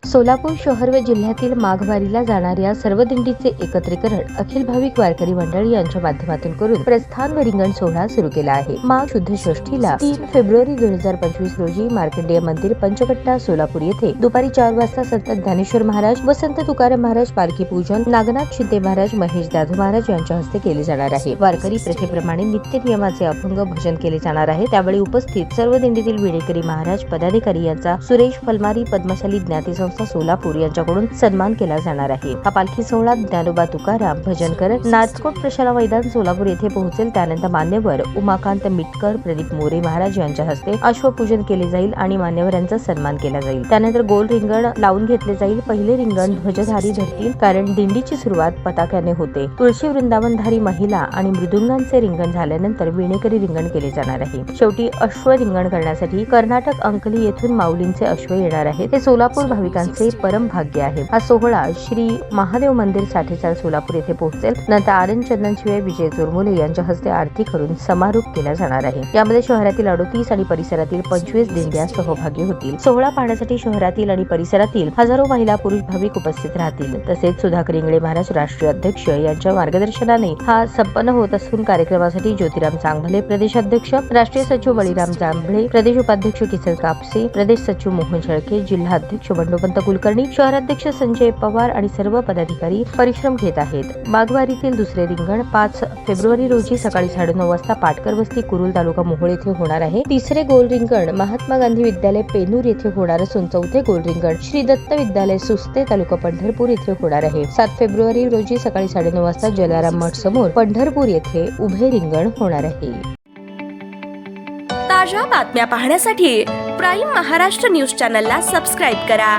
सोलापूर शहर व जिल्ह्यातील माघवारीला जाणाऱ्या सर्व दिंडीचे एकत्रीकरण अखिल भाविक वारकरी मंडळ यांच्या माध्यमातून करून प्रस्थान व रिंगण सोहळा सुरू केला आहे। माघ शुद्ध षष्ठीला 3 फेब्रुवारी 2025 रोजी मार्कंडेय मंदिर पंचकट्टा सोलापूर येथे दुपारी 4 वाजता संत ज्ञानेश्वर महाराज व संत तुकाराम महाराज पालखी पूजन नागनाथ शिंदे महाराज महेश दाधू महाराज यांच्या हस्ते केले जाणार आहे। वारकरी प्रथेप्रमाणे नित्य नियमाचे अभंग भजन केले जाणार आहे। त्यावेळी उपस्थित सर्व दिंडीतील विडेकरी महाराज पदाधिकारी यांचा सुरेश फलमारी पद्मशाली ज्ञाती संस्था सोलापूर यांच्याकडून सन्मान केला जाणार आहे। हा पालखी सोहळा ज्ञानोबा तुकाराम भजन करत नाचकोट प्रशाला मैदान सोलापूर येथे पोहोचेल। त्यानंतर मान्यवर उमाकांत मिटकर प्रदीप मोरे महाराज यांच्या हस्ते अश्वपूजन केले जाईल आणि मान्यवरांचा सन्मान केला जाईल। त्यानंतर गोल रिंगण लावून घेतले जाईल। पहिले रिंगण ध्वजधारी धरतील, कारण दिंडीची सुरुवात पताक्याने होते। तुळशी वृंदावनधारी महिला आणि मृदुंगांचे रिंगण झाल्यानंतर विणेकरी रिंगण केले जाणार आहे। शेवटी अश्व रिंगण करण्यासाठी कर्नाटक अंकली येथून माऊलींचे अश्व येणार आहेत। हे सोलापूर भाविकांचे परम भाग्य आहे। हा सोहळा श्री महादेव मंदिर साठेचाळ सोलापूर येथे पोहोचेल। नंतर आनंद चंदन शिवाय विजय चोरमुले यांच्या हस्ते आरती करून समारोप केला जाणार आहे। यामध्ये शहरातील 38 आणि परिसरातील 25 दिंड्या सहभागी होतील। सोहळा पाहण्यासाठी शहरातील आणि परिसरातील हजारो महिला पुरुष भाविक उपस्थित राहतील। तसेच सुधाकर इंगळे महाराज राष्ट्रीय अध्यक्ष यांच्या मार्गदर्शनाने हा संपन्न होत असून कार्यक्रमासाठी ज्योतिराम चांगभले प्रदेशाध्यक्ष, राष्ट्रीय सचिव बळीराम जांभळे, प्रदेश उपाध्यक्ष किसन कापसे, प्रदेश सचिव मोहन शेळके, जिल्हा अध्यक्ष बंडोपंत कुलकर्णी, शहराध्यक्ष संजय पवार आणि सर्व पदाधिकारी परिश्रम घेत आहेत। माघवारीतील दुसरे रिंगण 5 फेब्रुवारी रोजी सकाळी 9:30 वाजता पाटकर वस्ती कुरुल तालुका मोहोळ येथे होणार आहे। तिसरे गोल रिंगण महात्मा गांधी विद्यालय पेनूर येथे होणार असून चौथे गोल रिंगण श्री दत्त विद्यालय सुस्ते तालुका पंढरपूर येथे होणार आहे। 7 फेब्रुवारी रोजी सकाळी 9:30 वाजता जलाराम मठ समोर पंढरपूर येथे उभे रिंगण होणार आहे। ताज्या बातम्या पाहण्यासाठी प्राईम महाराष्ट्र न्यूज चॅनलला सबस्क्राईब करा।